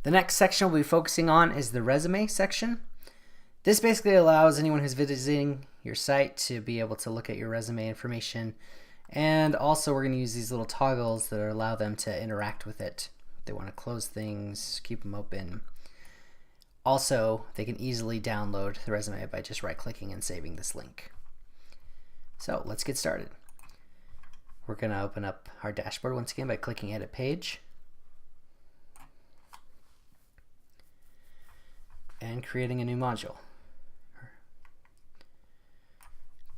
The next section we'll be focusing on is the resume section. This basically allows anyone who's visiting your site to be able to look at your resume information, and also we're going to use these little toggles that allow them to interact with it. They want to close things, keep them open. Also, they can easily download the resume by just right-clicking and saving this link. So let's get started. We're going to open up our dashboard once again by clicking Edit Page and creating a new module.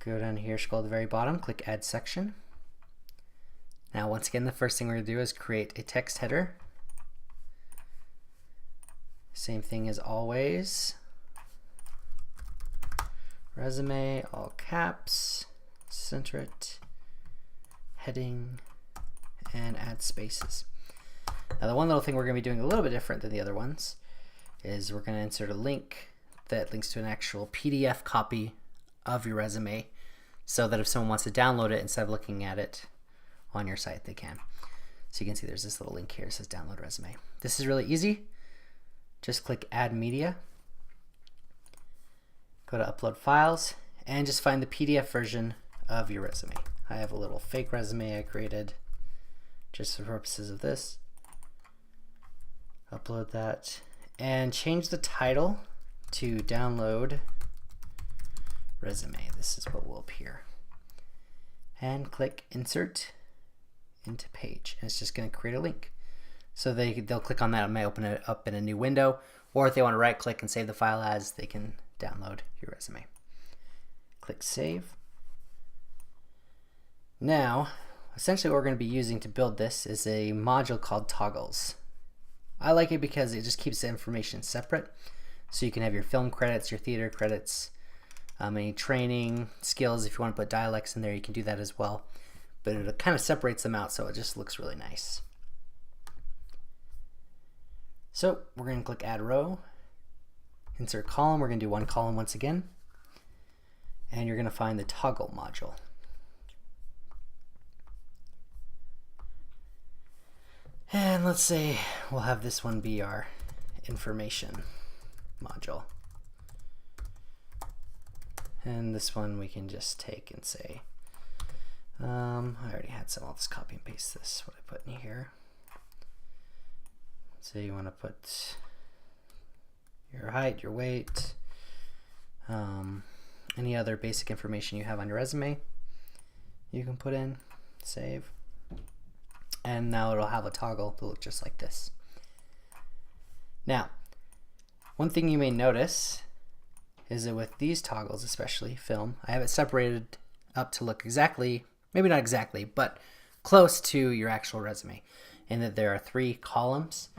Go down here, scroll to the very bottom, click Add Section. Now once again, the first thing we're going to do is create a text header. Same thing as always. Resume, all caps, center it, heading, and add spaces. Now the one little thing we're going to be doing a little bit different than the other ones is we're going to insert a link that links to an actual PDF copy of your resume, so that if someone wants to download it instead of looking at it on your site, they can. So you can see there's this little link here that says download resume. This is really easy. Just click Add Media, go to Upload Files, and just find the PDF version of your resume. I have a little fake resume I created just for purposes of this. Upload that and change the title to Download Resume. This is what will appear. And click Insert into Page. And it's just going to create a link. So they'll click on that and may open it up in a new window. Or if they want to right click and save the file as, they can download your resume. Click Save. Now, essentially what we're going to be using to build this is a module called Toggles. I like it because it just keeps the information separate. So you can have your film credits, your theater credits, any training, skills. If you want to put dialects in there, you can do that as well. But it kind of separates them out so it just looks really nice. So we're going to click Add Row, Insert Column. We're going to do one column once again. And you're going to find the Toggle module. And let's say we'll have this one be our information module. And this one we can just take and say, I already had some, I'll just copy and paste this, what I put in here. So you want to put your height, your weight, any other basic information you have on your resume, you can put in, save. And now it'll have a toggle to look just like this. Now, one thing you may notice is that with these toggles, especially film, I have it separated up to look exactly, maybe not exactly, but close to your actual resume, in that there are 3 columns.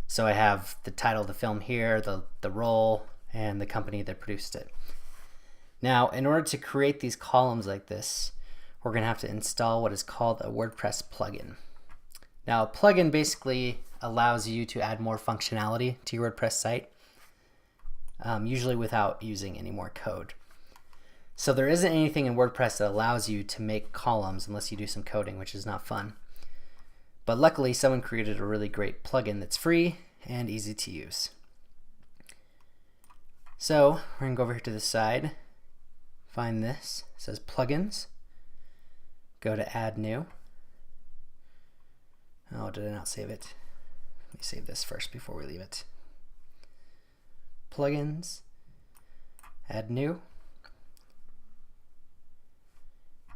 So I have the title of the film here, the role, and the company that produced it. Now, in order to create these columns like this, we're going to have to install what is called a WordPress plugin. Now, a plugin basically allows you to add more functionality to your WordPress site, usually without using any more code. So there isn't anything in WordPress that allows you to make columns unless you do some coding, which is not fun. But luckily, someone created a really great plugin that's free and easy to use. So we're going to go over here to the side, find this, it says Plugins. Go to Add New. Oh, did I not save it? Let me save this first before we leave it. Plugins, Add New.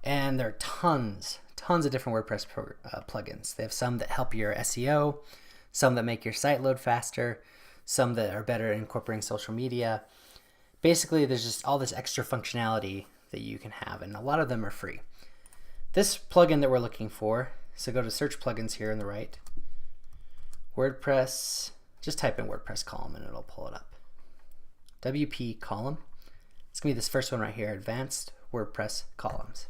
And there are tons of different WordPress plugins. They have some that help your SEO, some that make your site load faster, some that are better at incorporating social media. Basically, there's just all this extra functionality that you can have, and a lot of them are free. This plugin that we're looking for, so go to Search Plugins here on the right. WordPress, just type in WordPress column and it'll pull it up. WP column. It's going to be this first one right here, Advanced WordPress Columns.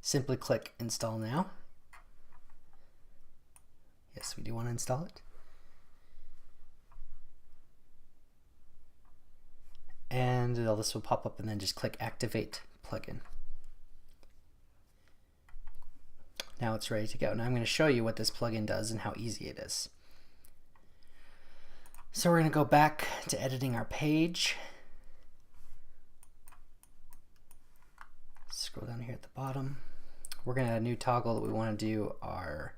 Simply click Install Now. Yes, we do want to install it. And all this will pop up, and then just click Activate Plugin. Now it's ready to go. Now I'm going to show you what this plugin does and how easy it is. So we're going to go back to editing our page. Scroll down here at the bottom. We're going to add a new toggle that we want to do our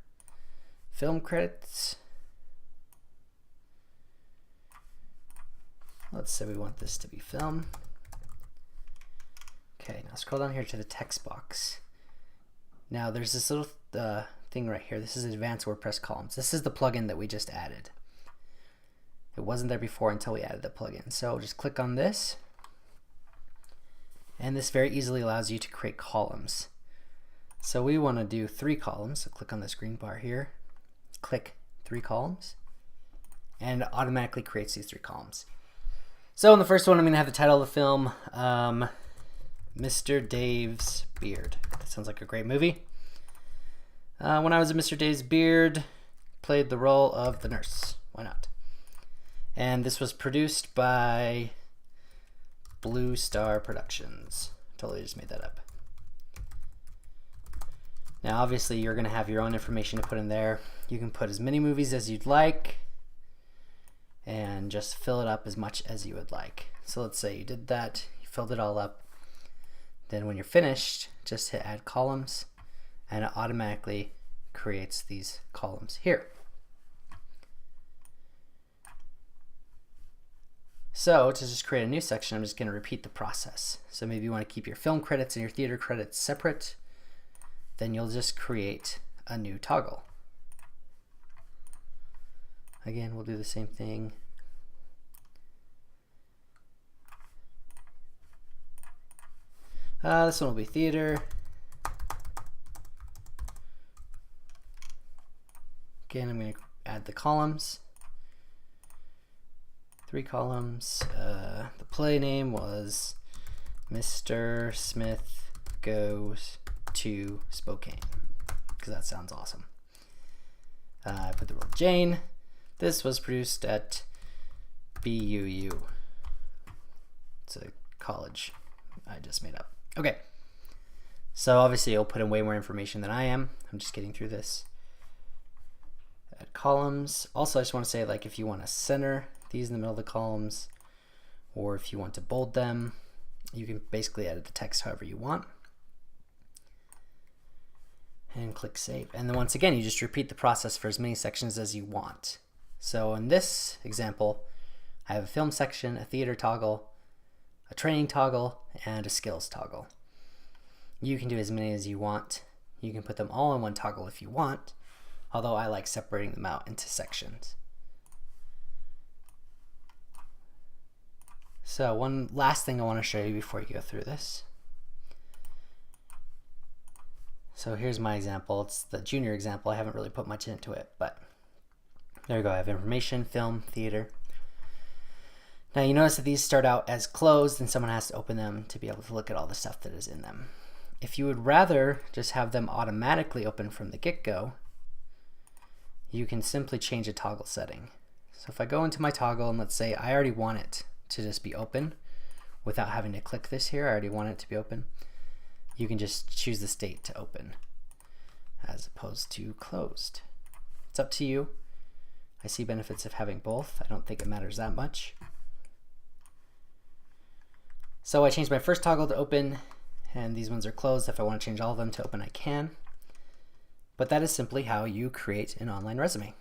film credits. Let's say we want this to be film. Okay, now scroll down here to the text box. Now there's this little thing right here. This is Advanced WordPress Columns. This is the plugin that we just added. It wasn't there before until we added the plugin. So just click on this. And this very easily allows you to create columns. So we want to do 3 columns. So click on this green bar here. Click 3 columns. And it automatically creates these 3 columns. So in the first one, I'm going to have the title of the film, Mr. Dave's Beard. That sounds like a great movie. When I was in Mr. Dave's Beard, played the role of the nurse. Why not? And this was produced by Blue Star Productions. Totally just made that up. Now obviously you're going to have your own information to put in there. You can put as many movies as you'd like and just fill it up as much as you would like. So let's say you did that, you filled it all up. Then when you're finished, just hit add columns and it automatically creates these columns here. So to just create a new section, I'm just going to repeat the process. So maybe you want to keep your film credits and your theater credits separate. Then you'll just create a new toggle. Again, we'll do the same thing. This one will be theater. Again, I'm going to add the columns. 3 columns. The play name was Mr. Smith Goes to Spokane, because that sounds awesome. I put the word Jane. This was produced at BUU. It's a college I just made up. Okay, so obviously you'll put in way more information than I am. I'm just getting through this. Add columns. Also, I just want to say, like, if you want to center these in the middle of the columns, or if you want to bold them, you can basically edit the text however you want. And click save. And then once again, you just repeat the process for as many sections as you want. So in this example, I have a film section, a theater toggle, a training toggle, and a skills toggle. You can do as many as you want. You can put them all in one toggle if you want, although I like separating them out into sections. So one last thing I want to show you before you go through this. So here's my example. It's the junior example. I haven't really put much into it, but there you go. I have information, film, theater. Now you notice that these start out as closed and someone has to open them to be able to look at all the stuff that is in them. If you would rather just have them automatically open from the get-go, you can simply change a toggle setting. So if I go into my toggle and let's say I already want it to just be open without having to click this here, I already want it to be open, you can just choose the state to open as opposed to closed. It's up to you. I see benefits of having both. I don't think it matters that much. So I changed my first toggle to open, and these ones are closed. If I want to change all of them to open, I can. But that is simply how you create an online resume.